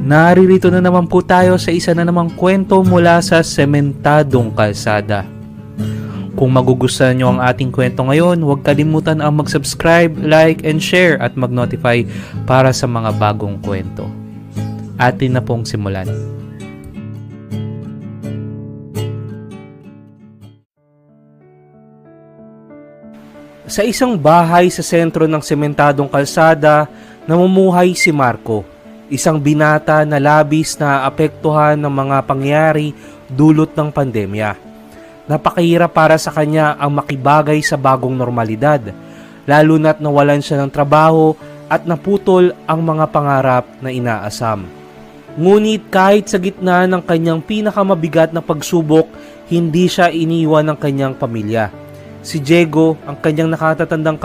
Naririto na naman po tayo sa isa na namang kwento mula sa Sementadong Kalsada. Kung magugustuhan nyo ang ating kwento ngayon, huwag kalimutan ang mag-subscribe, like, and share at mag-notify para sa mga bagong kwento. Atin na pong simulan. Sa isang bahay sa sentro ng Sementadong Kalsada, namumuhay si Marco, isang binata na labis na apektuhan ng mga pangyayari dulot ng pandemya. Napakahirap para sa kanya ang makibagay sa bagong normalidad, lalo na't nawalan siya ng trabaho at naputol ang mga pangarap na inaasam. Ngunit kahit sa gitna ng kanyang pinakamabigat na pagsubok, hindi siya iniwan ng kanyang pamilya. Si Diego, ang kanyang nakatatandang